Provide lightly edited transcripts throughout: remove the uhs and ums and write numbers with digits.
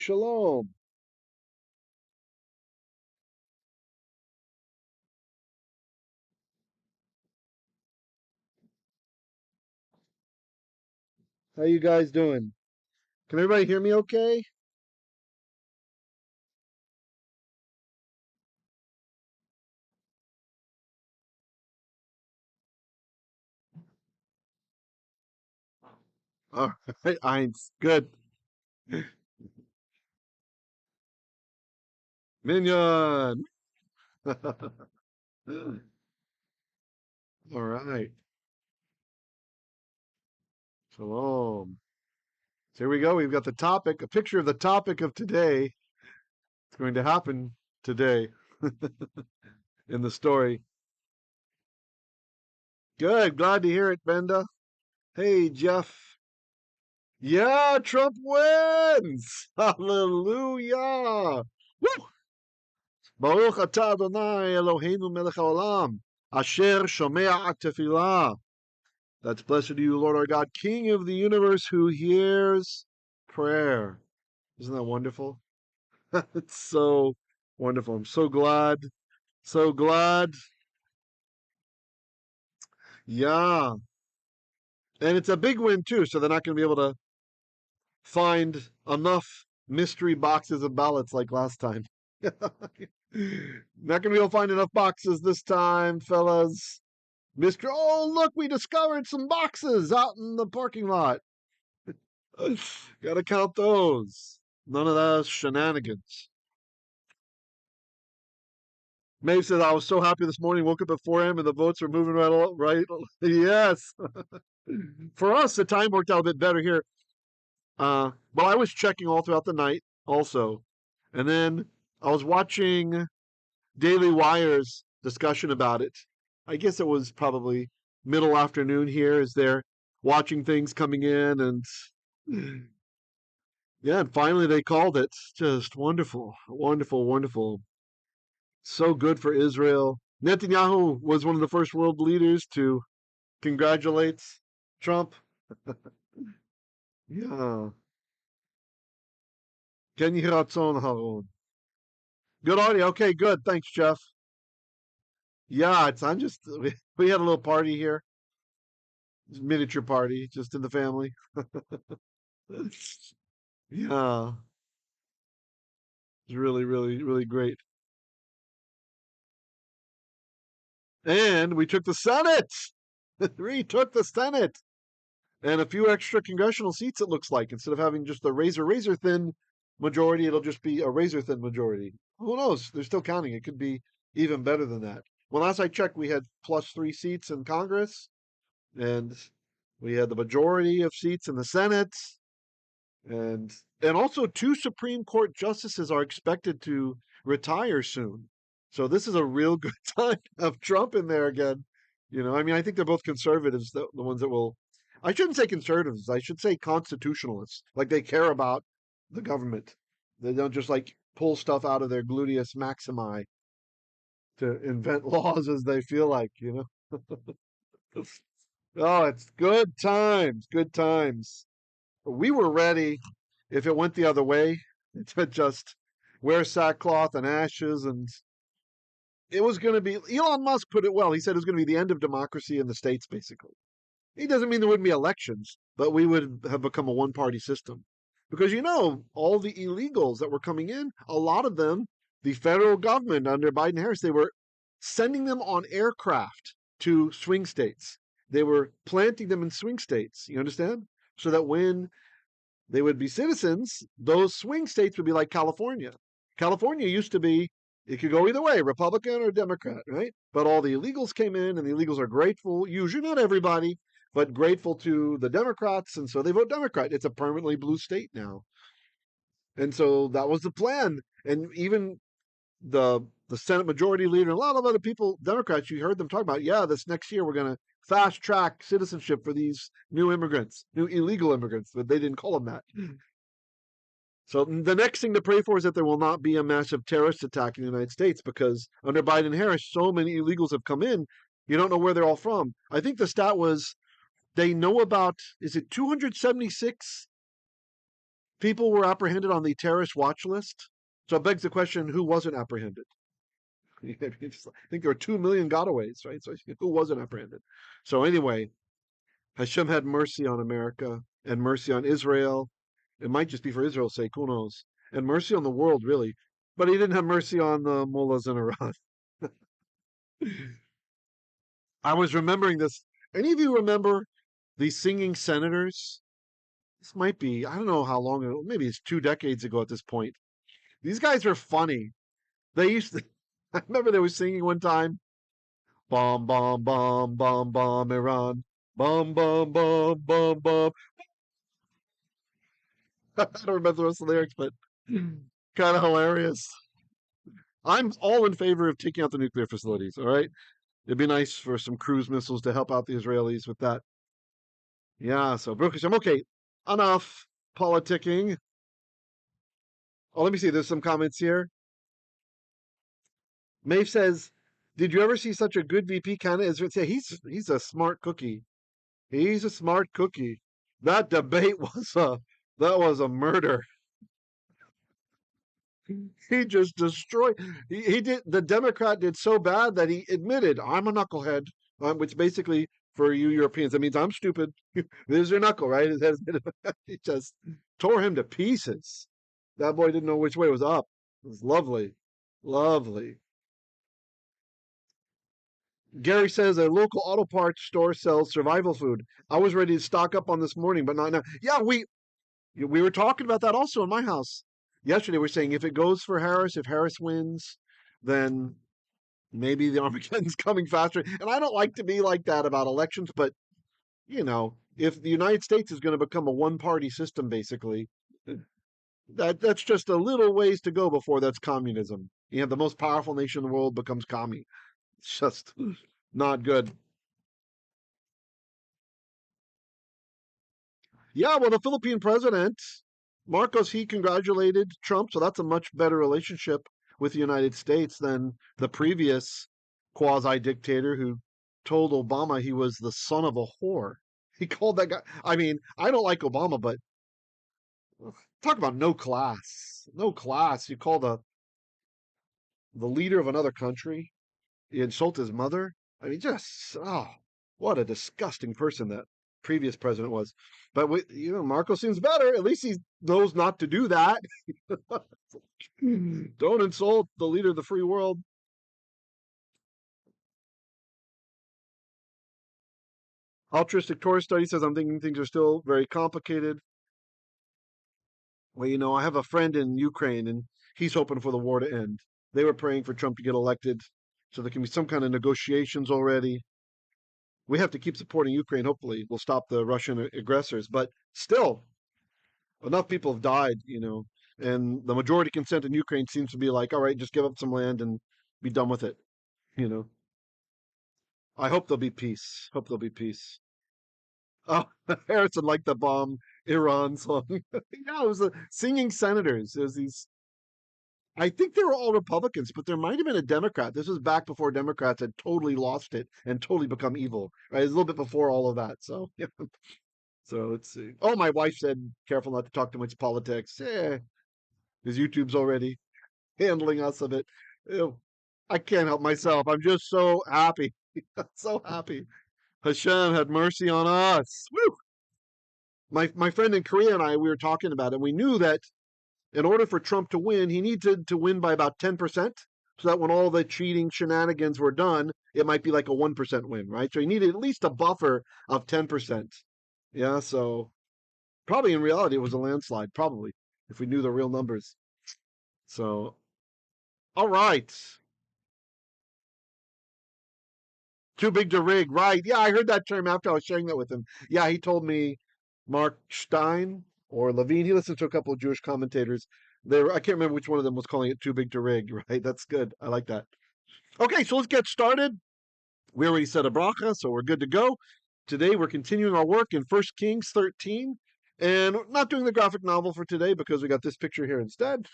Shalom. How you guys doing? Can everybody hear me okay? All right, Eins. Good. Minion. All right. Shalom. So here we go. We've got the topic, a picture of the topic of today. It's going to happen today in the story. Good. Glad to hear it, Benda. Hey, Jeff. Yeah, Trump wins. Hallelujah. Woo! Baruch atah Adonai Eloheinu melech haolam, asher shomea tefillah. That's blessed are you, Lord our God, King of the universe, who hears prayer. Isn't that wonderful? It's so wonderful. I'm so glad. So glad. Yeah. And it's a big win, too. So they're not going to be able to find enough mystery boxes of ballots like last time. Not going to be able to find enough boxes this time, fellas. Oh, look, we discovered some boxes out in the parking lot. Gotta count those. None of those shenanigans. Maeve says, I was so happy this morning, woke up at 4 a.m. and the votes are moving right along. Right? Yes. For us, the time worked out a bit better here. Well, I was checking all throughout the night also. And then I was watching Daily Wire's discussion about it. I guess it was probably middle afternoon here as they're watching things coming in, and yeah, and finally they called it. Just wonderful, wonderful, wonderful. So good for Israel. Netanyahu was one of the first world leaders to congratulate Trump. Yeah. Ken Yiratzon Haron. Good audio. Okay, good. Thanks, Jeff. Yeah, I'm just we had a little party here. Miniature party just in the family. Yeah, it's really, really, really great. And we took the Senate. We took the Senate and a few extra congressional seats. It looks like instead of having just a razor thin majority, it'll just be a razor thin majority. Who knows? They're still counting. It could be even better than that. Well, last I checked, we had +3 seats in Congress, and we had the majority of seats in the Senate, and also 2 Supreme Court justices are expected to retire soon. So this is a real good time to have Trump in there again. I mean, I think they're both conservatives, the ones that will. I shouldn't say conservatives. I should say constitutionalists. Like they care about the government. They don't just like pull stuff out of their gluteus maximi to invent laws as they feel like. Oh, it's good times, good times. We were ready if it went the other way to just wear sackcloth and ashes, and it was going to be. Elon Musk put it well. He said it was going to be the end of democracy in the states, basically. He doesn't mean there wouldn't be elections, but we would have become a one-party system. Because all the illegals that were coming in, a lot of them, the federal government under Biden Harris, they were sending them on aircraft to swing states. They were planting them in swing states. You understand? So that when they would be citizens, those swing states would be like California. California used to be, it could go either way, Republican or Democrat, right? But all the illegals came in, and the illegals are grateful, usually not everybody, but grateful to the Democrats, and so they vote Democrat. It's a permanently blue state now. And so that was the plan. And even the Senate Majority Leader and a lot of other people, Democrats, you heard them talk about, yeah, this next year we're going to fast track citizenship for these new immigrants, new illegal immigrants, but they didn't call them that. So the next thing to pray for is that there will not be a massive terrorist attack in the United States, because under Biden Harris, so many illegals have come in, you don't know where they're all from. I think the stat was they know about, is it 276 people were apprehended on the terrorist watch list. So it begs the question, who wasn't apprehended? I think there were 2 million gotaways, right? So who wasn't apprehended? So anyway, Hashem had mercy on America and mercy on Israel. It might just be for Israel's sake, who knows? And mercy on the world, really. But he didn't have mercy on the mullahs in Iran. I was remembering this. Any of you remember the singing senators? This might be, I don't know how long ago, maybe it's 2 decades ago at this point. These guys are funny. They used to, I remember they were singing one time, bomb, bomb, bomb, bomb, bomb, Iran. Bomb, bomb, bomb, bomb, bomb. I don't remember the rest of the lyrics, but kind of hilarious. I'm all in favor of taking out the nuclear facilities, all right? It'd be nice for some cruise missiles to help out the Israelis with that. Yeah, so Baruch Hashem. Okay, enough politicking. Oh, let me see. There's some comments here. Maeve says, "Did you ever see such a good VP candidate?" He's a smart cookie. He's a smart cookie. That debate was a murder. He just destroyed. He did. The Democrat did so bad that he admitted, "I'm a knucklehead," which basically, for you Europeans, that means I'm stupid. There's your knuckle, right? He just tore him to pieces. That boy didn't know which way was up. It was lovely, lovely. Gary says a local auto parts store sells survival food. I was ready to stock up on this morning, but not now. Yeah, we were talking about that also in my house yesterday. We're saying if it goes for Harris, if Harris wins, then maybe the Armageddon's coming faster. And I don't like to be like that about elections, but if the United States is going to become a one-party system, basically, that's just a little ways to go before that's communism. The most powerful nation in the world becomes commie. It's just not good. Yeah, well, the Philippine president, Marcos, he congratulated Trump, so that's a much better relationship with the United States than the previous quasi-dictator who told Obama he was the son of a whore. He called that guy. I mean, I don't like Obama, but talk about no class. No class. You call the leader of another country, you insult his mother. I mean, what a disgusting person that previous president was. But Marco seems better. At least he knows not to do that. Don't insult the leader of the free world. Altruistic Tourist Study says, I'm thinking things are still very complicated. Well, I have a friend in Ukraine, and he's hoping for the war to end. They were praying for Trump to get elected, so there can be some kind of negotiations already. We have to keep supporting Ukraine. Hopefully, we'll stop the Russian aggressors. But still, enough people have died, and the majority consent in Ukraine seems to be like, all right, just give up some land and be done with it. I hope there'll be peace. Hope there'll be peace. Oh, Harrison liked the bomb Iran song. Yeah, it was the singing senators. There's these. I think they were all Republicans, but there might have been a Democrat. This was back before Democrats had totally lost it and totally become evil. Right? It was a little bit before all of that. So, yeah. So let's see. Oh, my wife said, careful not to talk too much politics. Yeah, because YouTube's already handling us of it. Ew. I can't help myself. I'm just so happy. So happy. Hashem had mercy on us. Woo! My friend in Korea and I, we were talking about it. We knew that in order for Trump to win, he needed to win by about 10%, so that when all the cheating shenanigans were done, it might be like a 1% win, right? So he needed at least a buffer of 10%. Yeah, so probably in reality, it was a landslide, probably, if we knew the real numbers. So, all right. Too big to rig, right? Yeah, I heard that term after I was sharing that with him. Yeah, he told me Mark Stein or Levine. He listened to a couple of Jewish commentators. I can't remember which one of them was calling it too big to rig, right? That's good. I like that. Okay, so let's get started. We already said a bracha, so we're good to go. Today we're continuing our work in 1 Kings 13. And we're not doing the graphic novel for today because we got this picture here instead.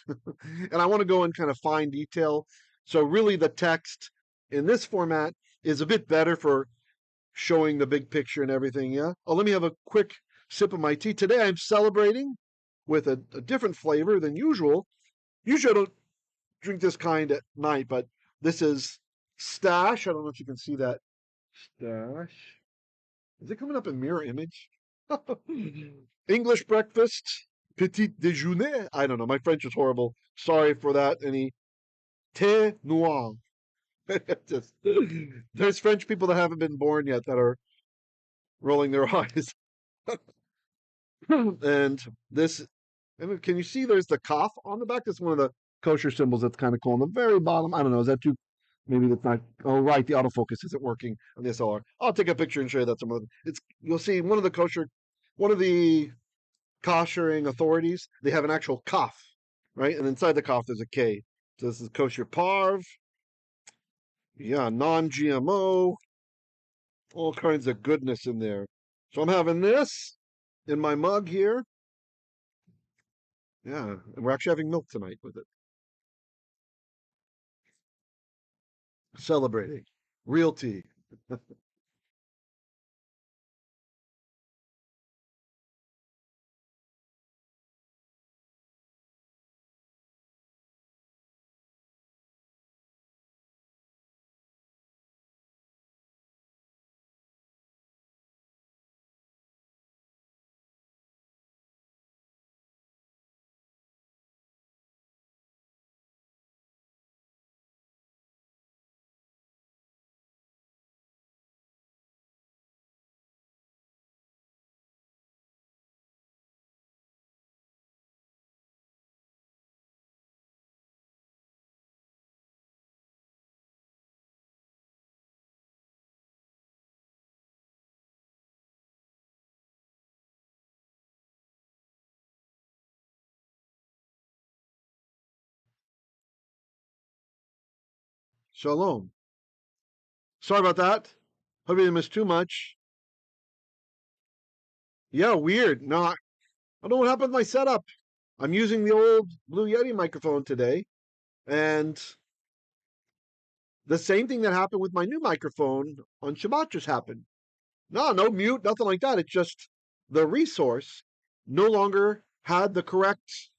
And I want to go in kind of fine detail. So really the text in this format is a bit better for showing the big picture and everything, yeah? Oh, let me have a quick sip of my tea. Today I'm celebrating with a different flavor than usual. Usually I don't drink this kind at night, but this is stash. I don't know if you can see that. Stash. Is it coming up in mirror image? English breakfast, petit déjeuner. I don't know. My French is horrible. Sorry for that. Any thé noir. Just, there's French people that haven't been born yet that are rolling their eyes. And this, can you see there's the kaf on the back? That's one of the kosher symbols that's kind of cool. On the very bottom, I don't know, is that too, maybe that's not, oh, right, the autofocus isn't working on the SLR. I'll take a picture and show you that some of it's, you'll see one of the koshering authorities, they have an actual kaf, right? And inside the kaf, there's a K. So this is kosher parv. Yeah, non-GMO. All kinds of goodness in there. So I'm having this in my mug here. Yeah, and we're actually having milk tonight with it. Celebrating. Real tea. Shalom. Sorry about that. Hope you didn't miss too much. Yeah, weird. No, I don't know what happened with my setup. I'm using the old Blue Yeti microphone today, and the same thing that happened with my new microphone on Shabbat just happened. No mute, nothing like that. It's just the resource no longer had the correct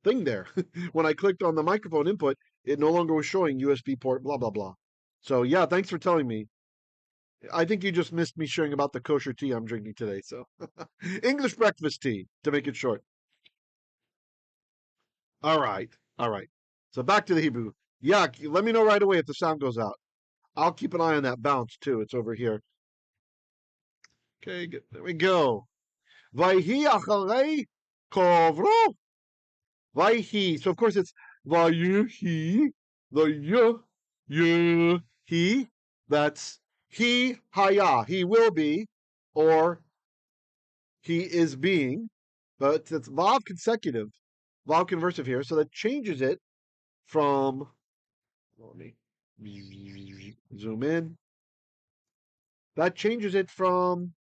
thing there. When I clicked on the microphone input, it no longer was showing USB port, blah, blah, blah. So yeah, thanks for telling me. I think you just missed me sharing about the kosher tea I'm drinking today. So English breakfast tea, to make it short. All right. All right. So back to the Hebrew. Yeah, let me know right away if the sound goes out. I'll keep an eye on that bounce too. It's over here. Okay, good. There we go. Vayhi acharei kavro. Vayhi. So of course it's vayhi. The he. That's he hayah. He will be, or he is being. But it's vav consecutive, vav conversive here. So that changes it from. Let me zoom in. That changes it from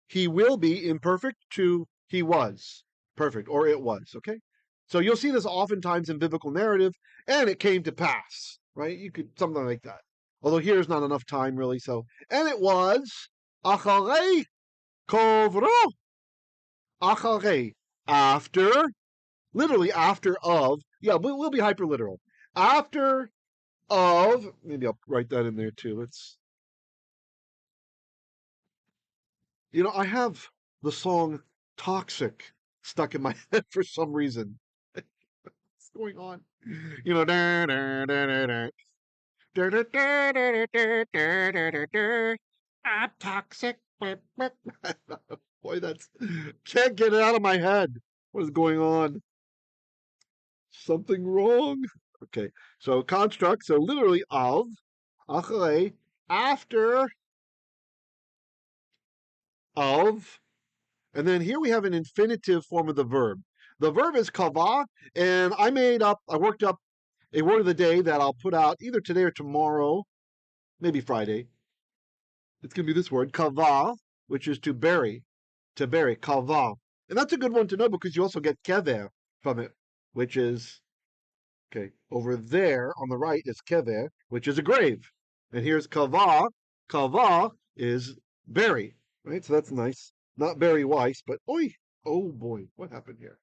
he will be imperfect to he was perfect, or it was, okay? So you'll see this oftentimes in biblical narrative, and it came to pass, right? You could, something like that. Although here's not enough time, really, so. And it was acharei kavro. Acharei, after, literally after of, yeah, we'll be hyperliteral. After of, maybe I'll write that in there too. Let's, I have the song Toxic stuck in my head for some reason. What's going on? I'm toxic. Boy, that's can't get it out of my head. What is going on? Something wrong? Okay, so construct, so literally of, acharei, after of, and then here we have an infinitive form of the verb. The verb is kavah, and I worked up a word of the day that I'll put out either today or tomorrow, maybe Friday. It's going to be this word, kavah, which is to bury, kavah. And that's a good one to know because you also get kever from it, which is, okay, over there on the right is kever, which is a grave. And here's kavah. Kavah is bury, right? So that's nice. Not Barry Weiss, but oi, Oh boy, what happened here?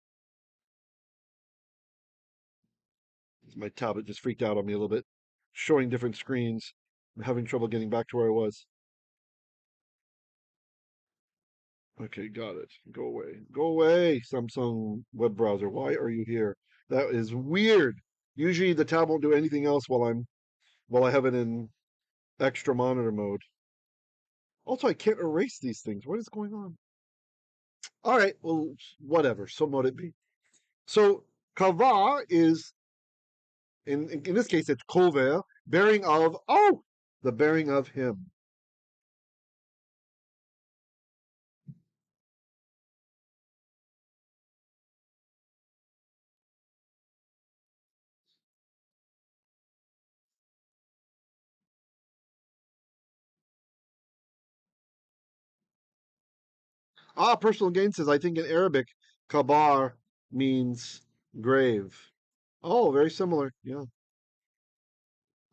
My tablet just freaked out on me a little bit, showing different screens. I'm having trouble getting back to where I was. Okay, got it. Go away. Go away, Samsung web browser. Why are you here? That is weird. Usually the tab won't do anything else while I have it in extra monitor mode. Also, I can't erase these things. What is going on? All right, well, whatever. So mote it be. So kavah is in this case it's kover, bearing of the bearing of him. Personal gain says I think in Arabic kabar means grave. Oh, very similar. Yeah.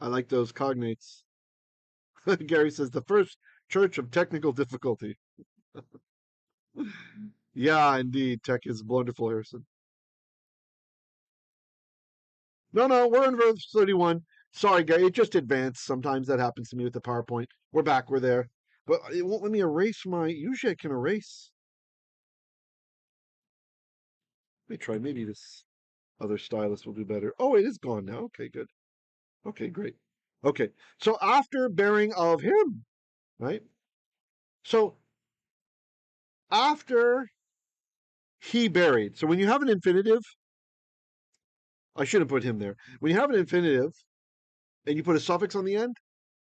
I like those cognates. Gary says the first church of technical difficulty. Yeah, indeed. Tech is wonderful, Harrison. No, we're in verse 31. Sorry, Gary, it just advanced. Sometimes that happens to me with the PowerPoint. We're back, we're there. But it won't let me erase usually I can erase. Let me try. Maybe this other stylus will do better. Oh, it is gone now. Okay, good. Okay, great. Okay, so after bearing of him, right? So after he buried. So when you have an infinitive, I shouldn't put him there. When you have an infinitive and you put a suffix on the end,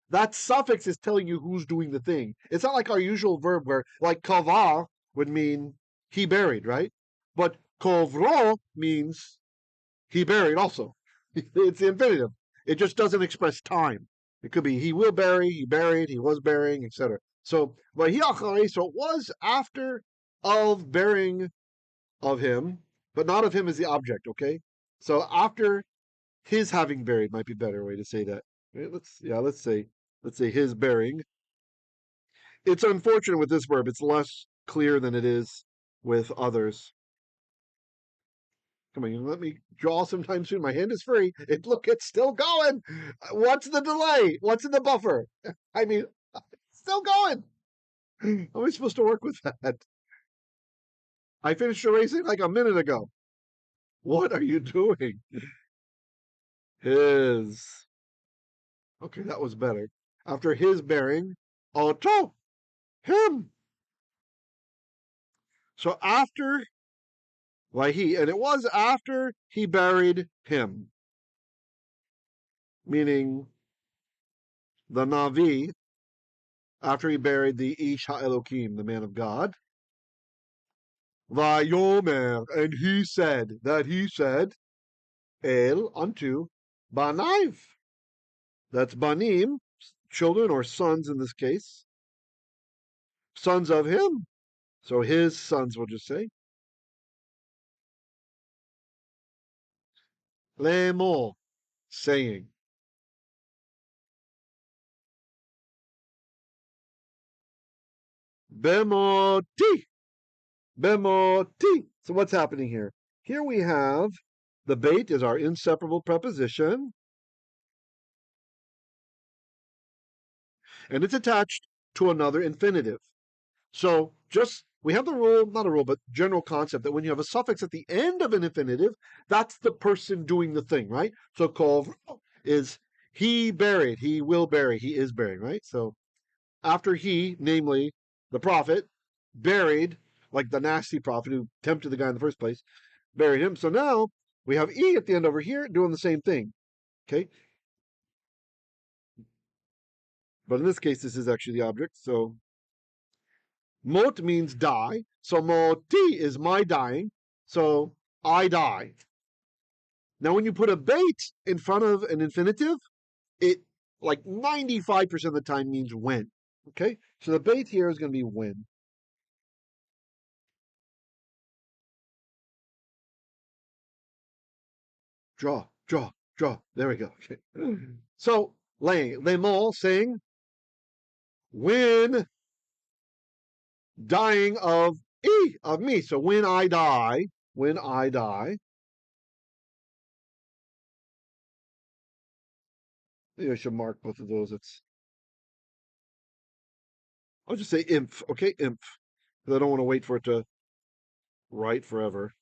that suffix is telling you who's doing the thing. It's not like our usual verb where, like, kavah would mean he buried, right? But kavro means he buried also. It's the infinitive. It just doesn't express time. It could be he will bury, he buried, he was burying, etc. So vayhi acharei, so it was after of burying of him, but not of him as the object, okay? So after his having buried might be a better way to say that. Right? Let's say his burying. It's unfortunate with this verb, it's less clear than it is with others. Come on, let me draw sometime soon. My hand is free. It's still going. What's the delay? What's in the buffer? I mean, it's still going. How am I supposed to work with that? I finished erasing like a minute ago. What are you doing? His. Okay, that was better. After his bearing, auto, him. So after Viahi, and it was after he buried him, meaning the Navi, after he buried the Ish HaElokim, the man of God. Vayomer, and he said, El unto banaiv. That's banim, children or sons in this case, sons of him. So his sons, we'll just say. Leimor, saying. Bemoti. Bemoti. So what's happening here? Here we have the bait is our inseparable preposition. And it's attached to another infinitive. So we have the rule, not a rule, but general concept that when you have a suffix at the end of an infinitive, that's the person doing the thing, right? So kavro is he buried, he will bury, he is buried, right? So after he, namely the prophet, buried, like the nasty prophet who tempted the guy in the first place, buried him. So now we have E at the end over here doing the same thing. Okay. But in this case, this is actually the object. So mot means die. So moti is my dying. So I die. Now, when you put a bait in front of an infinitive, it like 95% of the time means when. Okay. So the bait here is going to be when. Draw. There we go. Okay. So leimor saying when dying of of me. So when I die, maybe I should mark both of those. I'll just say inf, okay, inf, because I don't want to wait for it to write forever.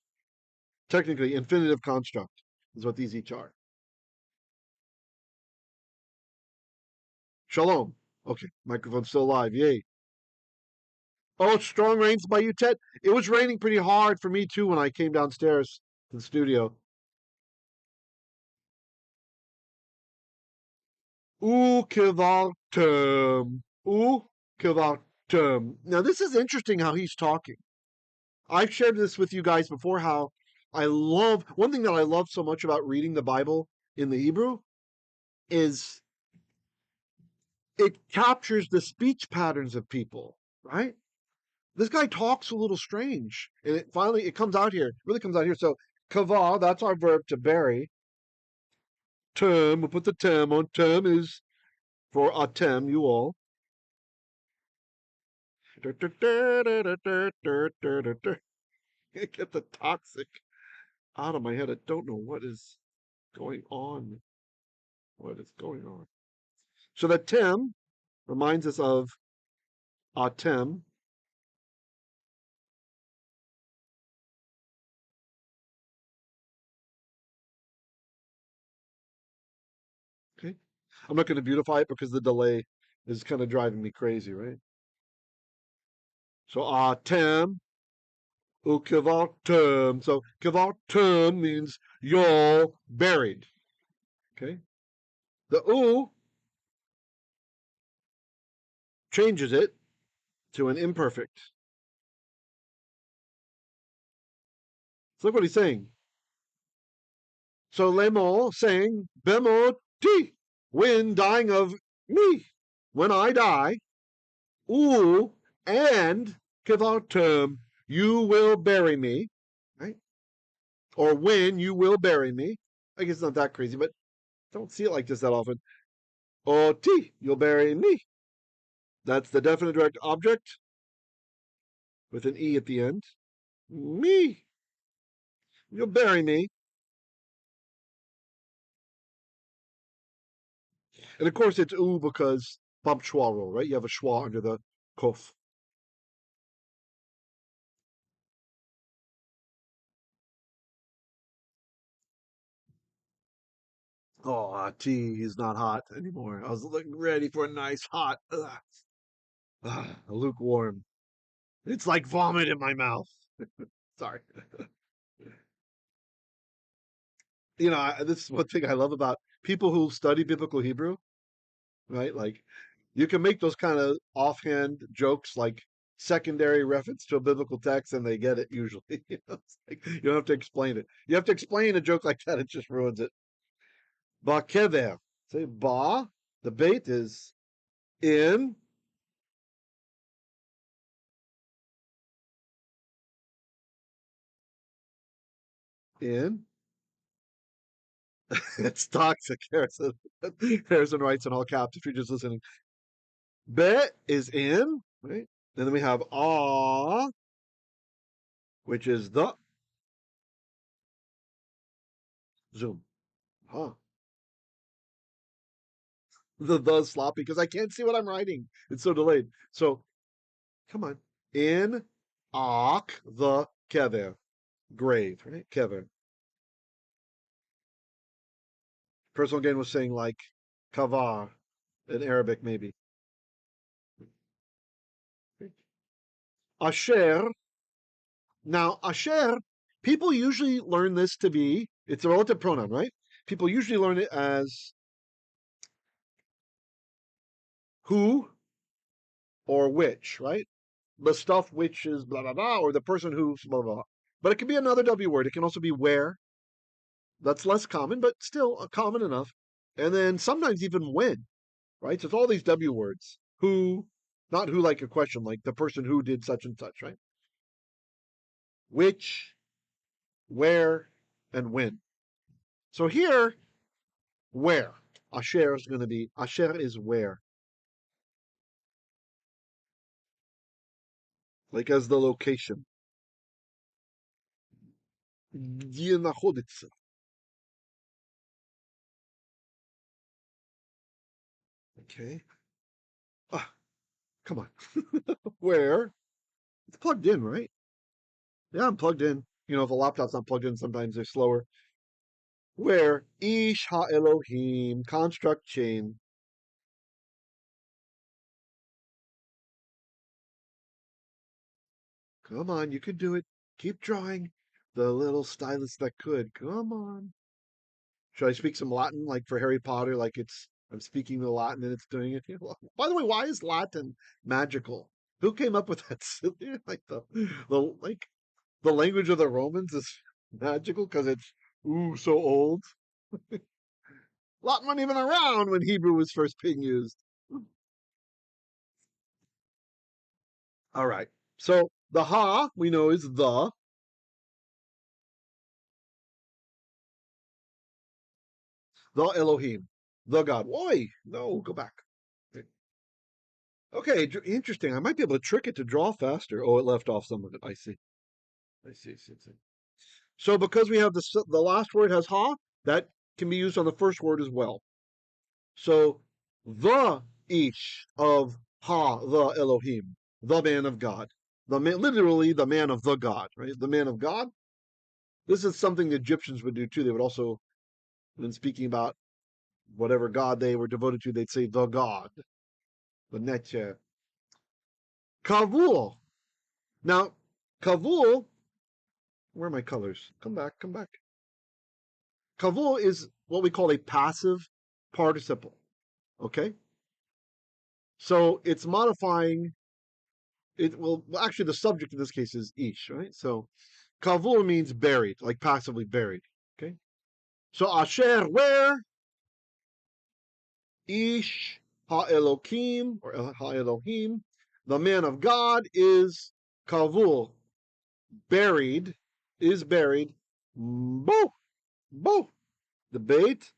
Technically, infinitive construct is what these each are. Shalom. Okay, microphone's still live. Yay. Oh, strong rains by you, Ted? It was raining pretty hard for me, too, when I came downstairs to the studio. Ukvartem. Ukvartem. Now, this is interesting how he's talking. I've shared this with you guys before, how one thing that I love so much about reading the Bible in the Hebrew is it captures the speech patterns of people, right? This guy talks a little strange, and it comes out here. It really comes out here. So, kavul, that's our verb to bury. Term, we'll put the term on. Term is for atem, you all. Get the toxic out of my head. I don't know what is going on. What is going on? So the tem reminds us of atem. Okay. I'm not going to beautify it because the delay is kind of driving me crazy, right? So atem, ukvartem. So kvartem means you're buried. Okay. The u changes it to an imperfect. So look what he's saying. So leimor saying bemoti, when dying of me, when I die, and kavro, you will bury me, right? Or when you will bury me. I guess it's not that crazy, but don't see it like this that often. Oti, you'll bury me. That's the definite direct object with an e at the end. Me, you'll bury me. And of course, it's because bump schwa rule, right? You have a schwa under the kof. Oh, tea is not hot anymore. I was looking ready for a nice hot, lukewarm. It's like vomit in my mouth. Sorry. This is one thing I love about people who study biblical Hebrew, right? Like, you can make those kind of offhand jokes, like secondary reference to a biblical text, and they get it usually. It's like, you don't have to explain it. You have to explain a joke like that; it just ruins it. Bakaver. Say ba. The bait is in. In. It's toxic. Harrison writes in all caps if you're just listening. Be is in, right? And then we have ah, which is the. Zoom. Huh. The sloppy, because I can't see what I'm writing. It's so delayed. So, come on. In ak the kever. Grave, right? Kever. Personal gain was saying like kavar in Arabic, maybe. Asher. Now, asher, people usually learn this to be, it's a relative pronoun, right? People usually learn it as who or which, right? The stuff which is blah, blah, blah, or the person who's blah, blah, blah. But it can be another W word. It can also be where. That's less common, but still common enough. And then sometimes even when, right? So it's all these W words. Who, not who like a question, like the person who did such and such, right? Which, where, and when. So here, where. Asher is going to be, Asher is where. Like as the location. Yihyeh. Okay. Ah, come on. Where? It's plugged in, right? Yeah, I'm plugged in. You know, if a laptop's not plugged in, sometimes they're slower. Where Ish Ha Elohim, construct chain. Come on, you could do it. Keep drawing. The little stylus that could. Come on. Should I speak some Latin, like for Harry Potter? Like I'm speaking the Latin and it's doing it. By the way, why is Latin magical? Who came up with that? Like the language of the Romans is magical because it's so old. Latin wasn't even around when Hebrew was first being used. All right. So the ha we know is the Elohim, the God. Why? No, go back. Okay, interesting. I might be able to trick it to draw faster. Oh, it left off some of it. I see. I see. So because we have the last word has ha, that can be used on the first word as well. So the ish of ha, the Elohim, the man of God, the man, literally the man of the God, right? The man of God. This is something the Egyptians would do too. They would also, when speaking about whatever God they were devoted to, they'd say the God, the Netche. Kavul. Now, kavul, where are my colors? Come back, come back. Kavul is what we call a passive participle. Okay? So it's modifying it. Well, actually, the subject in this case is ish, right? So kavul means buried, like passively buried. Okay? So asher, where? Ish ha-Elohim, or ha-Elohim, the man of God is kavul, buried, is buried. Boo! Boo! The bait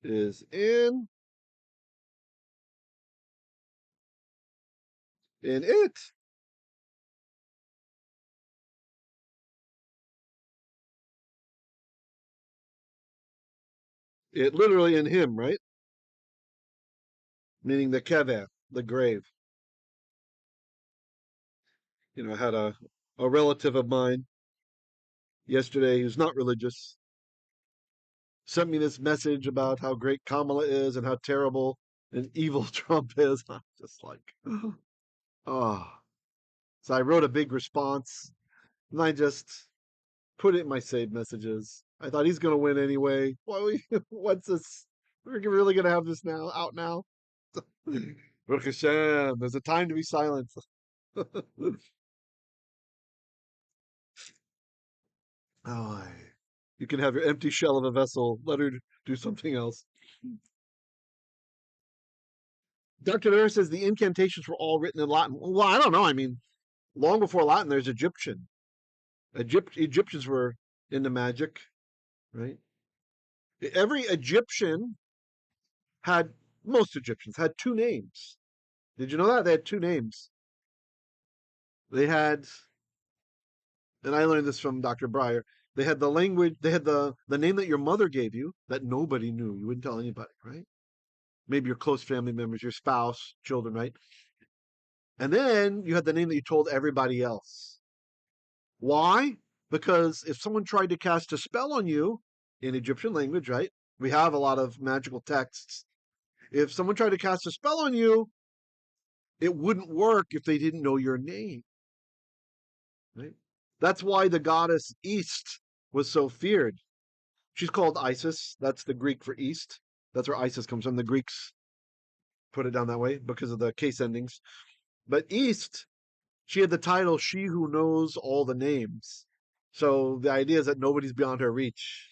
is in it. It literally in him, right? Meaning the kever, the grave. You know, I had a relative of mine yesterday who's not religious sent me this message about how great Kamala is and how terrible and evil Trump is. I'm just like, oh. So I wrote a big response and I just put it in my saved messages. I thought he's going to win anyway. What's this? We're really going to have this now, out now? Baruch Hashem, there's a time to be silent. Oh, you can have your empty shell of a vessel. Let her do something else. Dr. Nair says the incantations were all written in Latin. Well, I don't know. I mean, long before Latin, there's Egyptian. Egyptians were into magic, right? Every Egyptian had, most Egyptians had two names. Did you know that? They had two names. They had, and I learned this from Dr. Breyer, they had the language, they had the name that your mother gave you that nobody knew. You wouldn't tell anybody, right? Maybe your close family members, your spouse, children, right? And then you had the name that you told everybody else. Why? Because if someone tried to cast a spell on you in Egyptian language, right? We have a lot of magical texts. If someone tried to cast a spell on you, it wouldn't work if they didn't know your name, right? That's why the goddess East was so feared. She's called Isis. That's the Greek for East. That's where Isis comes from. The Greeks put it down that way because of the case endings. But East, she had the title She Who Knows All the Names. So the idea is that nobody's beyond her reach.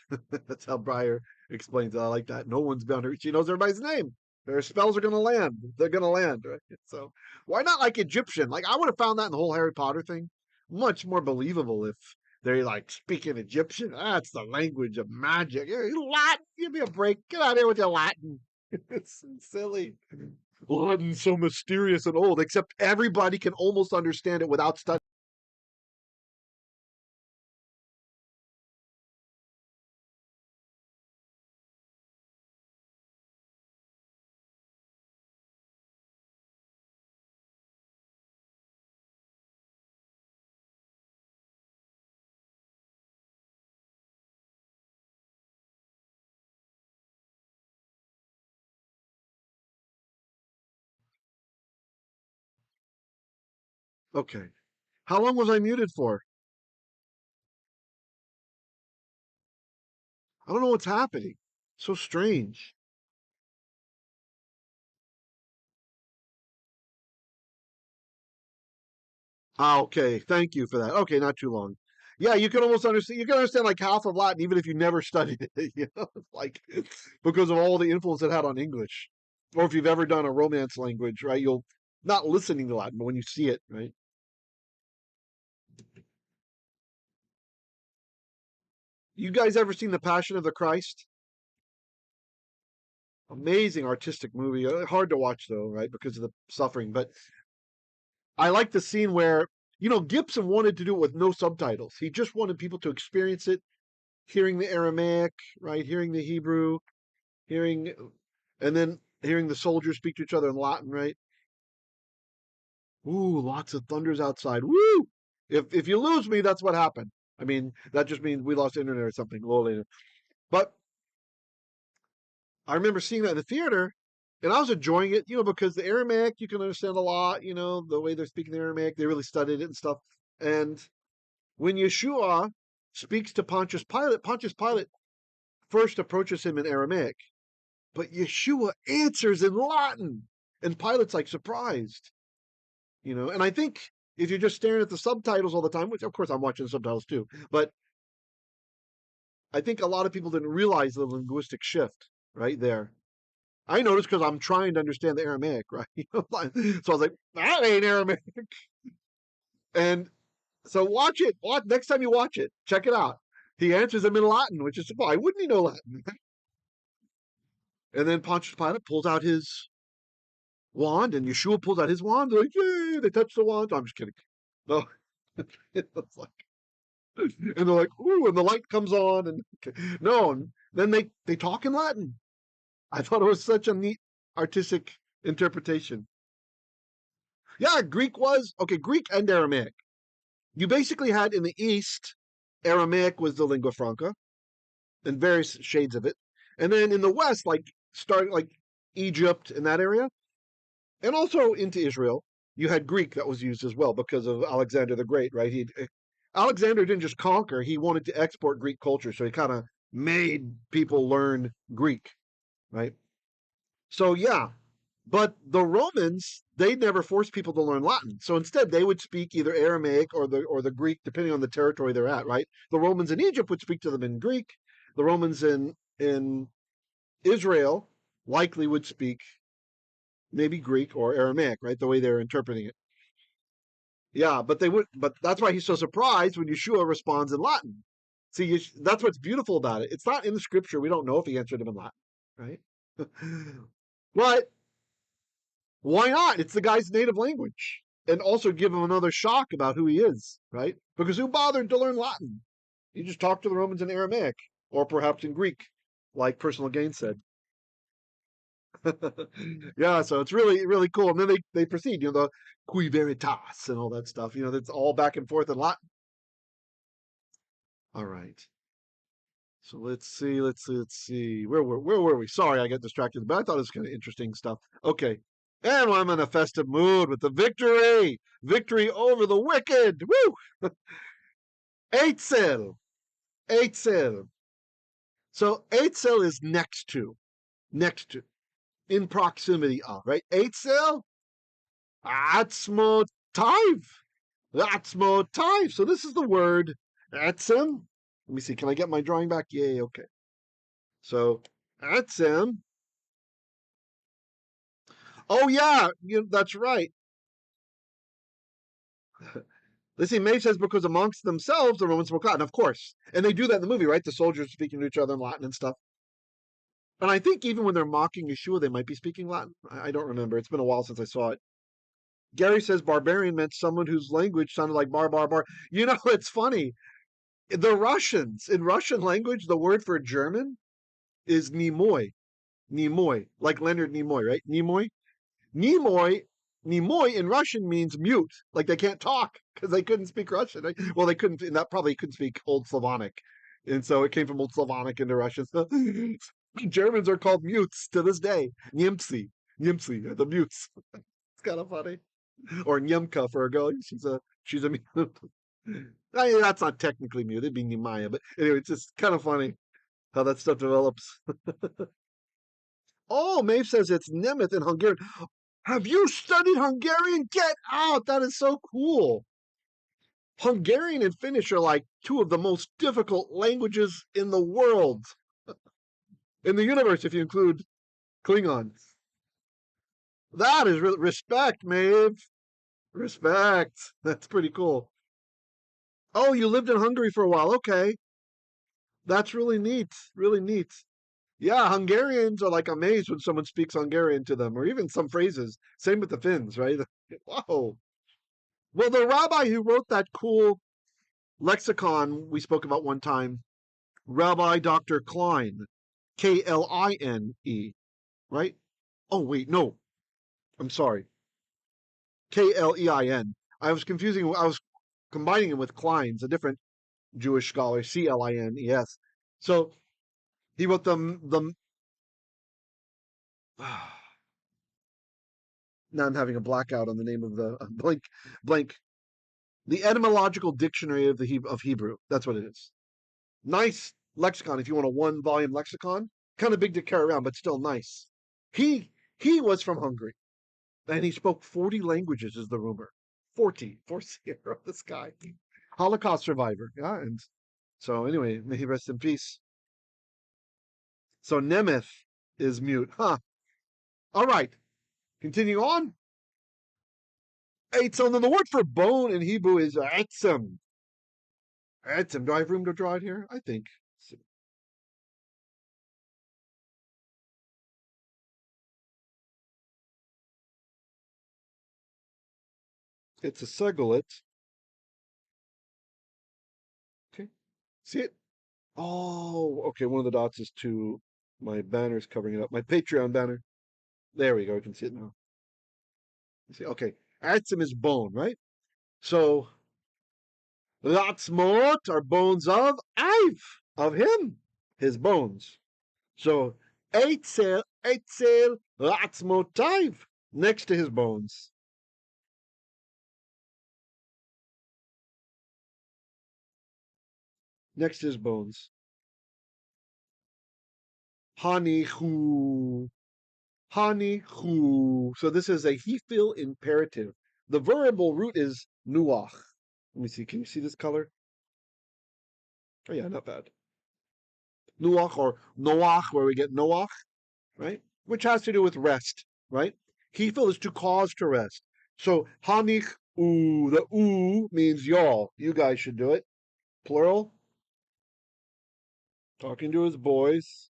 That's how Breyer explains it. I like that. No one's beyond her reach. She knows everybody's name. Their spells are going to land. They're going to land, right? So why not like Egyptian? Like I would have found that in the whole Harry Potter thing much more believable if they're like speaking Egyptian. That's the language of magic. Latin, give me a break. Get out of here with your Latin. It's silly. Latin's so mysterious and old, except everybody can almost understand it without studying. Okay. How long was I muted for? I don't know what's happening. So strange. Ah, okay. Thank you for that. Okay, not too long. Yeah, you can almost understand. You can understand like half of Latin, even if you never studied it. Like because of all the influence it had on English, or if you've ever done a Romance language, right? You'll not listening to Latin, but when you see it, right? You guys ever seen The Passion of the Christ? Amazing artistic movie. Hard to watch though, right? Because of the suffering. But I like the scene where Gibson wanted to do it with no subtitles. He just wanted people to experience it, hearing the Aramaic, right? Hearing the Hebrew, hearing, and then hearing the soldiers speak to each other in Latin, right? Ooh, lots of thunders outside. Woo! If you lose me, that's what happened. I mean, that just means we lost internet or something a little later. But I remember seeing that in the theater, and I was enjoying it, because the Aramaic you can understand a lot, the way they're speaking the Aramaic, they really studied it and stuff. And when Yeshua speaks to Pontius Pilate first approaches him in Aramaic, but Yeshua answers in Latin, and Pilate's like surprised, And I think if you're just staring at the subtitles all the time, which of course I'm watching the subtitles too, but I think a lot of people didn't realize the linguistic shift right there. I noticed because I'm trying to understand the Aramaic, right? So I was like, that ain't Aramaic. And so watch it. Next time you watch it, check it out. He answers them in Latin, which is why wouldn't he know Latin? And then Pontius Pilate pulls out his wand, and Yeshua pulls out his wand. They're like, yay! They touch the wand. I'm just kidding. No, it's like, and they're like, ooh, and the light comes on, and no, and then they talk in Latin. I thought it was such a neat artistic interpretation. Yeah, Greek was okay. Greek and Aramaic. You basically had in the East, Aramaic was the lingua franca, and various shades of it, and then in the West, like starting like Egypt in that area, and also into Israel, you had Greek that was used as well because of Alexander the Great, right? Alexander didn't just conquer; he wanted to export Greek culture, so he kind of made people learn Greek, right? So yeah, but the Romans, they never forced people to learn Latin. So instead, they would speak either Aramaic or the Greek, depending on the territory they're at, right? The Romans in Egypt would speak to them in Greek. The Romans in Israel likely would speak maybe Greek or Aramaic, right? The way they're interpreting it. Yeah, but they would. But that's why he's so surprised when Yeshua responds in Latin. See, that's what's beautiful about it. It's not in the scripture. We don't know if he answered him in Latin, right? But why not? It's the guy's native language. And also give him another shock about who he is, right? Because who bothered to learn Latin? You just talk to the Romans in Aramaic or perhaps in Greek, like Personal Gain said. Yeah, so it's really, really cool. And then they proceed, the cui veritas and all that stuff. That's all back and forth in Latin. All right. So let's see. Where were we? Sorry, I got distracted, but I thought it was kind of interesting stuff. Okay. And I'm in a festive mood with the victory. Victory over the wicked. Woo! Eitzel. Eitzel. So eitzel is next to, in proximity of, right? Eitzel, atzmotaiv. Atzmotaiv. So this is the word atzem. Let me see. Can I get my drawing back? Yay. Okay. So atzem. Oh yeah, that's right. Let's see, Maeve says because amongst themselves the Romans spoke Latin, of course. And they do that in the movie, right? The soldiers speaking to each other in Latin and stuff. And I think even when they're mocking Yeshua, they might be speaking Latin. I don't remember. It's been a while since I saw it. Gary says barbarian meant someone whose language sounded like bar, bar, bar. It's funny. The Russians, in Russian language, the word for German is nimoy. Nimoy. Like Leonard Nimoy, right? Nimoy. Nimoy Nimoy in Russian means mute, like they can't talk because they couldn't speak Russian. Right? Well, they couldn't, and that probably couldn't speak Old Slavonic, and so it came from Old Slavonic into Russian. So Germans are called mutes to this day. Niemcy, the mutes. It's kind of funny. or Nyemka for a girl. She's a mute. I mean, that's not technically mute. It'd be Nimaya, but anyway, it's just kind of funny how that stuff develops. Oh, Maeve says it's Nemeth in Hungarian. Have you studied Hungarian? Get out! That is so cool. Hungarian and Finnish are like two of the most difficult languages in the world, in the universe, if you include Klingon. That is respect, Maeve. Respect. That's pretty cool. Oh, you lived in Hungary for a while. Okay. That's really neat. Really neat. Yeah, Hungarians are like amazed when someone speaks Hungarian to them, or even some phrases. Same with the Finns, right? Whoa. Well, the rabbi who wrote that cool lexicon we spoke about one time, Rabbi Dr. Klein, Kline, right? Oh, wait, no. I'm sorry. Klein. I was combining him with Klein's, a different Jewish scholar, Clines. So he wrote the now I'm having a blackout on the name of the blank. The etymological dictionary of Hebrew. That's what it is. Nice lexicon if you want a 1-volume lexicon. Kind of big to carry around, but still nice. He was from Hungary, and he spoke 40 languages, is the rumor. 40, 40. This guy, Holocaust survivor. Yeah, and so anyway, may he rest in peace. So Nemeth is mute, huh? All right, continue on. Eitzel, and the word for bone in Hebrew is atzem. Atzem. Do I have room to draw it here? I think. It's a seglet. Okay. See it? Oh, okay. One of the dots is to my banner's covering it up. My Patreon banner. There we go. I can see it now. You see? Okay. Atzem is bone, right? So atzmot are bones of Iv, of him, his bones. So eitzel, atzmotaiv, next to his bones. Next to his bones. Hanichu. Hanichu. So this is a hifil imperative. The verbal root is nuach. Let me see. Can you see this color? Oh yeah, not bad. Nuach or noach, where we get noach, right? Which has to do with rest, right? Hifil is to cause to rest. So hanich u, the u means y'all. You guys should do it. Plural. Talking to his boys.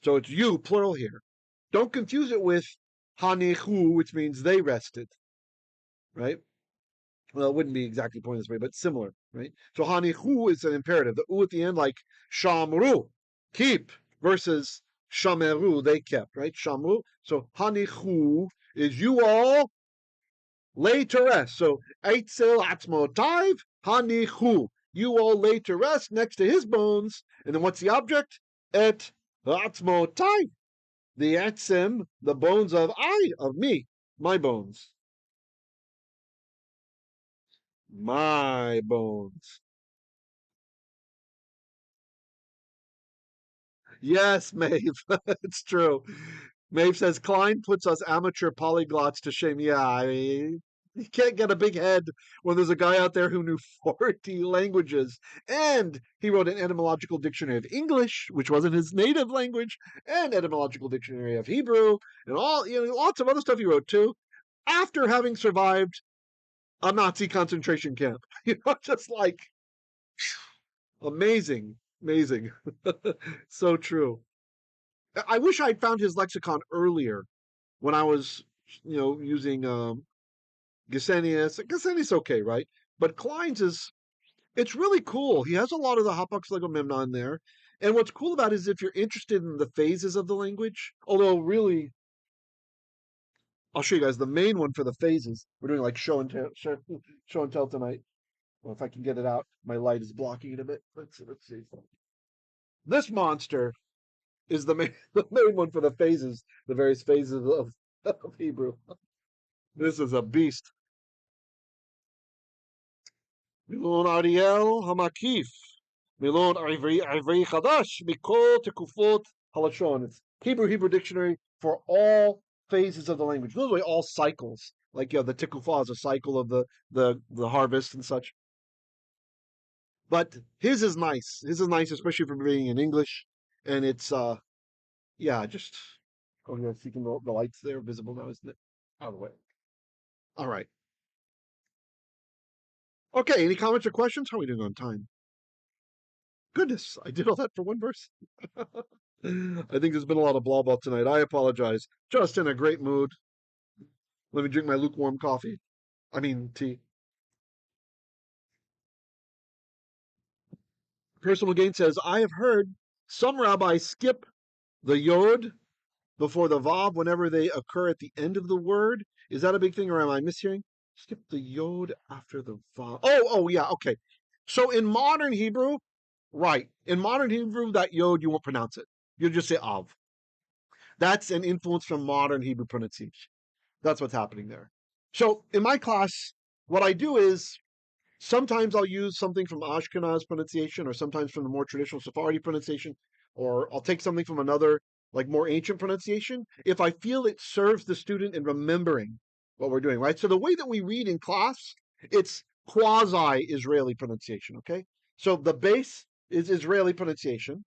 So it's you, plural here. Don't confuse it with hanichu, which means they rested, right? Well, it wouldn't be exactly pointed this way, but similar, right? So hanichu is an imperative. The u at the end, like shamru, keep, versus shameru, they kept, right? Shamru. So hanichu is you all lay to rest. So eitzel atzmotaiv, hanichu. You all lay to rest next to his bones. And then what's the object? Et atzmotaiv. The atzim, the bones of me, my bones. My bones. Yes, Maeve. It's true. Maeve says Klein puts us amateur polyglots to shame. Yeah, I mean, you can't get a big head when there's a guy out there who knew 40 languages. And he wrote an etymological dictionary of English, which wasn't his native language, and etymological dictionary of Hebrew, and all, lots of other stuff he wrote too, after having survived a Nazi concentration camp. Just like amazing, amazing. So true. I wish I'd found his lexicon earlier when I was, using Gesenius. Gesenius okay, right? But Klein's it's really cool. He has a lot of the Hapax Legomemnon there. And what's cool about it is if you're interested in the phases of the language, although really, I'll show you guys the main one for the phases. We're doing like show and tell tonight. Well, if I can get it out, my light is blocking it a bit. Let's see. This monster is the main one for the phases, the various phases of of Hebrew. This is a beast. Milon Ariel Hamakif. Milon Ivri Chadash. Mikol Tekufot Halashon. It's Hebrew dictionary for all phases of the language. Those are all cycles. Like the Tikufah is a cycle of the harvest and such. But his is nice. His is nice, especially for being in English. And it's just yeah, seeking the lights there visible now, isn't it? Out of the way. All right. Okay, any comments or questions? How are we doing on time? Goodness, I did all that for one verse. I think there's been a lot of blah blah tonight. I apologize. Just in a great mood. Let me drink my lukewarm coffee. I mean tea. Personal Gain says, I have heard some rabbis skip the yod before the vav whenever they occur at the end of the word. Is that a big thing, or am I mishearing? Skip the yod after the vav. Oh, yeah, okay. So in modern Hebrew, right, in modern Hebrew, that yod, you won't pronounce it. You'll just say av. That's an influence from modern Hebrew pronunciation. That's what's happening there. So in my class, what I do is sometimes I'll use something from Ashkenaz pronunciation, or sometimes from the more traditional Sephardi pronunciation, or I'll take something from another, like more ancient pronunciation, if I feel it serves the student in remembering what we're doing, right? So the way that we read in class, it's quasi-Israeli pronunciation, okay? So the base is Israeli pronunciation,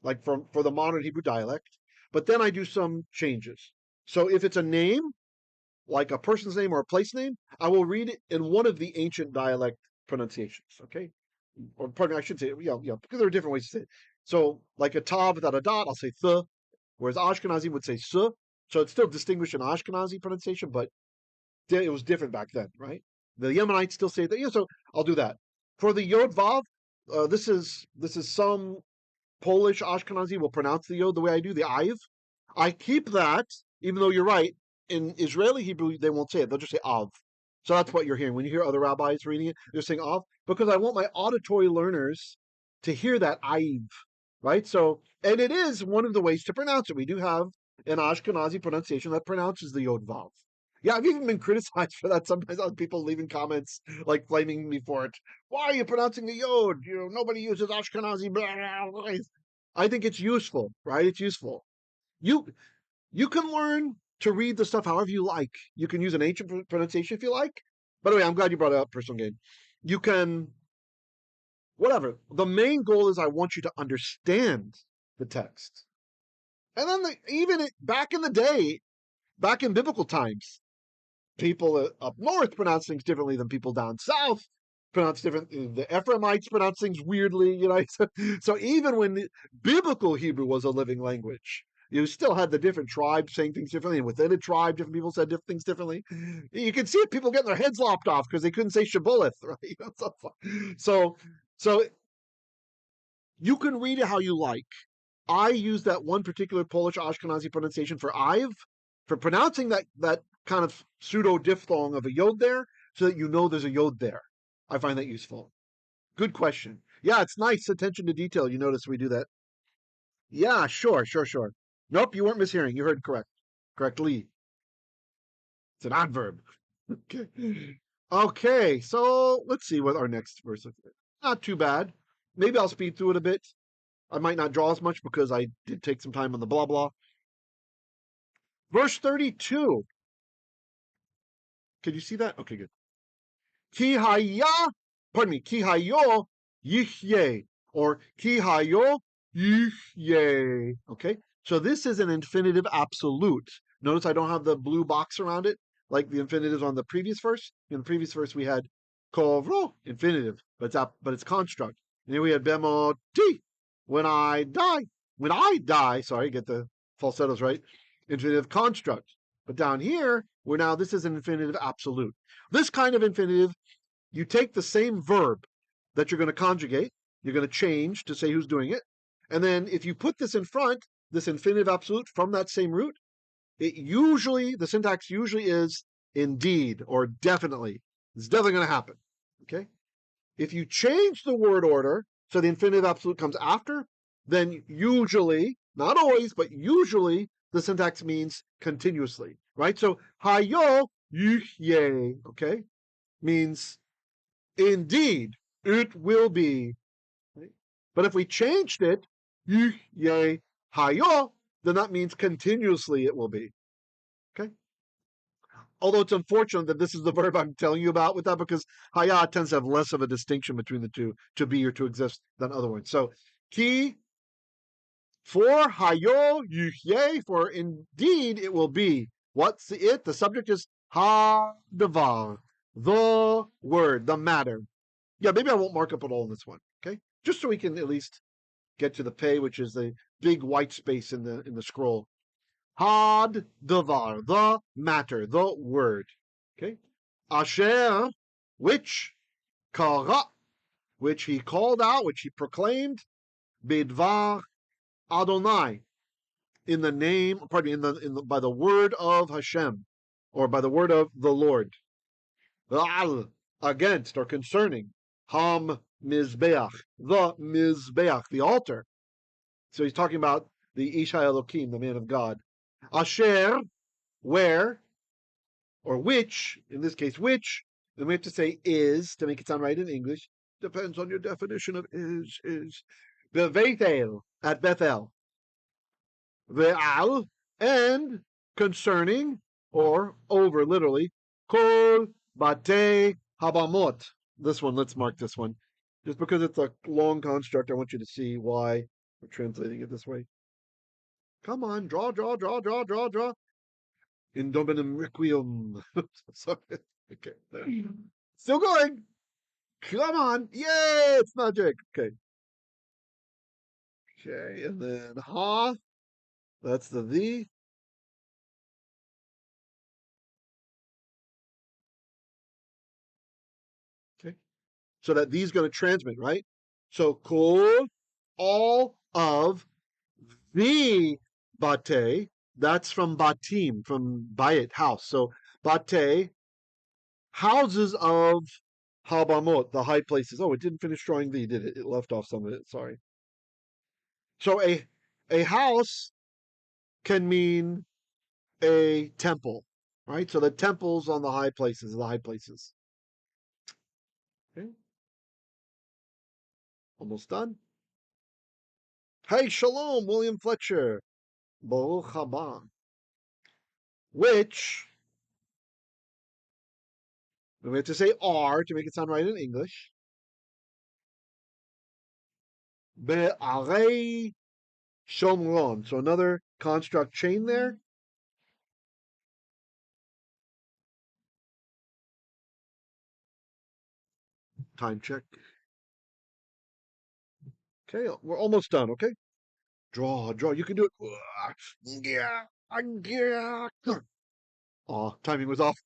like for the modern Hebrew dialect, but then I do some changes. So if it's a name, like a person's name or a place name, I will read it in one of the ancient dialect pronunciations, okay? Or pardon me, I should say, because there are different ways to say it. So, like a tav without a dot, I'll say th, whereas Ashkenazi would say s. So it's still distinguished in Ashkenazi pronunciation, but it was different back then, right? The Yemenites still say that, so I'll do that. For the yod vav, this is some Polish Ashkenazi will pronounce the yod the way I do, the aiv. I keep that, even though you're right, in Israeli Hebrew, they won't say it. They'll just say av. So that's what you're hearing. When you hear other rabbis reading it, they're saying av, because I want my auditory learners to hear that aiv, right? So, and it is one of the ways to pronounce it. We do have an Ashkenazi pronunciation that pronounces the yod vav. Yeah, I've even been criticized for that. Sometimes I'll have people leaving comments, like blaming me for it. Why are you pronouncing the yod? Nobody uses Ashkenazi. Blah, blah, blah. I think it's useful, right? It's useful. You can learn to read the stuff however you like. You can use an ancient pronunciation if you like. By the way, I'm glad you brought it up, personal gain. You can, whatever. The main goal is I want you to understand the text. And then back in the day, back in biblical times, people up north pronounce things differently than people down south pronounce different. The Ephraimites pronounce things weirdly, So even when biblical Hebrew was a living language, you still had the different tribes saying things differently, and within a tribe, different people said different things differently. You can see it, people getting their heads lopped off because they couldn't say shibboleth, right? So you can read it how you like. I use that one particular Polish Ashkenazi pronunciation for aiv, for pronouncing that kind of pseudo diphthong of a yod there, so that you know there's a yod there. I find that useful. Good question. Yeah, it's nice attention to detail. You notice we do that. Yeah, sure. Nope, you weren't mishearing. You heard correctly. It's an adverb. Okay, so let's see what our next verse is. Not too bad. Maybe I'll speed through it a bit. I might not draw as much because I did take some time on the blah blah. Verse 32. Can you see that? Okay, good. Ki hayah, pardon me, ki hayo yihyeh, or ki hayo yihyeh. Okay, so this is an infinitive absolute. Notice I don't have the blue box around it like the infinitives on the previous verse. In the previous verse we had kavro, infinitive, but it's construct. And here we had במותי, when I die, sorry, get the falsettos right, infinitive construct. But down here, this is an infinitive absolute. This kind of infinitive, you take the same verb that you're going to conjugate, you're going to change to say who's doing it, and then if you put this in front, this infinitive absolute from that same root, the syntax usually is indeed or definitely. It's definitely going to happen. Okay? If you change the word order, so the infinitive absolute comes after, then usually, not always, but usually, the syntax means continuously, right? So hayo yihyeh, okay, means indeed it will be. Right? But if we changed it, yihyeh hayo, then that means continuously it will be. Okay. Although it's unfortunate that this is the verb I'm telling you about with that, because hayah tends to have less of a distinction between the two, to be or to exist, than other words. So ki, for hayo yihyeh, for indeed it will be. What's it? The subject is ha davar, the word, the matter. Yeah, maybe I won't mark up at all in this one. Okay, just so we can at least get to the pay, which is the big white space in the scroll. Had davar, the matter, the word. Okay, asher, which kara, which he called out, which he proclaimed, bidvar Adonai, in the name, pardon me, by the word of Hashem, or by the word of the Lord. Al, against or concerning, ham mizbeach, the altar. So he's talking about the Ish Elohim, the man of God. Asher, where, or which, in this case, which, then we have to say is, to make it sound right in English. Depends on your definition of is. Bethel, at Bethel. Ve'al, and concerning, or over, literally, kol bate habamot. This one, let's mark this one. Just because it's a long construct, I want you to see why we're translating it this way. Come on, draw. In Dominum Requiem. Sorry. Okay. Still going. Come on. Yay, it's magic. Okay. Okay, and then ha. That's the. Okay. So that these going to transmit, right? So kol, all of the bate, that's from batim, from bayit, house. So bate, houses of habamot, the high places. Oh, it didn't finish drawing the, did it? It left off some of it. Sorry. So a house can mean a temple, right? So the temples on the high places, Okay. Almost done. Hey, shalom, William Fletcher. Baruch haba. Which, we have to say are to make it sound right in English. Be'arei shomron. So another construct chain there. Time check. Okay, we're almost done, okay? Draw. You can do it. Oh, timing was off.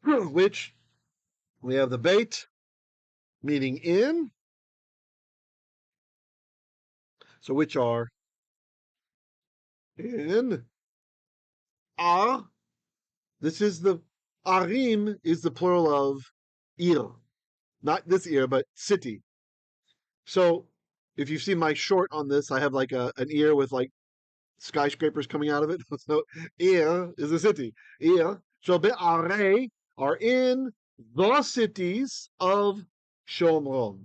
Which we have the bait, meaning in. So which are in. This is the arim is the plural of ir. Not this ear, but city. So if you've seen my short on this, I have like an ear with like skyscrapers coming out of it. So ear is a city. Ear. So be'arei are in the cities of Shomron.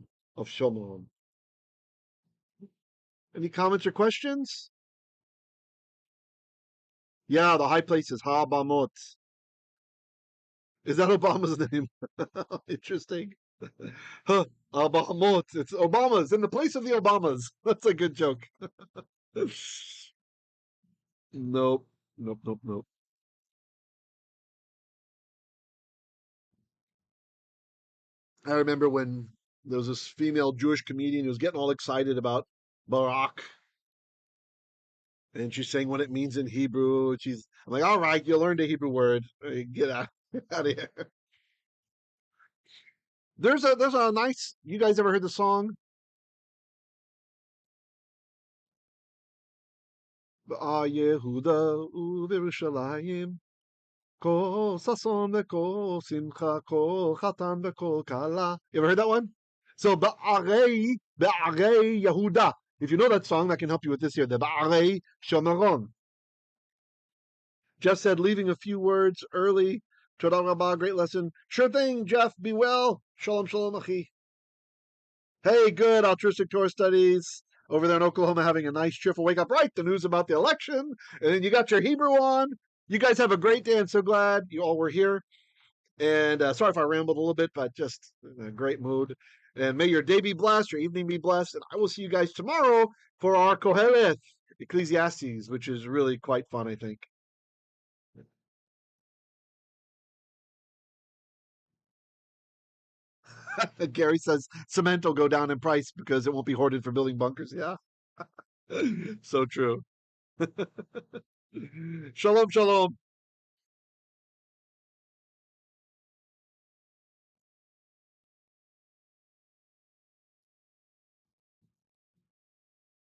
Any comments or questions? Yeah, the high places, Ha-Bamot. Is that Obama's name? Interesting. Huh, Bahamut. It's Obama's in the place of the Obamas. That's a good joke. Nope. I remember when there was this female Jewish comedian who was getting all excited about Barak. And she's saying what it means in Hebrew. I'm like, all right, you learned a Hebrew word. Get out of here. There's a nice. You guys ever heard the song? Yehuda uVerushalayim, kol sason v'kol simcha, kol chatan v'kol kala. You ever heard that one? So ba'arei Yehuda. If you know that song, that can help you with this here. The ba'arei shomeron. Jeff said, leaving a few words early. Todah Rabbah, great lesson. Sure thing, Jeff. Be well. Shalom, shalom, achi. Hey, good. Altruistic Torah studies over there in Oklahoma, having a nice, cheerful wake up. Right, the news about the election. And then you got your Hebrew on. You guys have a great day. I'm so glad you all were here. And sorry if I rambled a little bit, but just in a great mood. And may your day be blessed, your evening be blessed. And I will see you guys tomorrow for our Koheleth, Ecclesiastes, which is really quite fun, I think. Gary says cement will go down in price because it won't be hoarded for building bunkers. Yeah. So true. Shalom, shalom.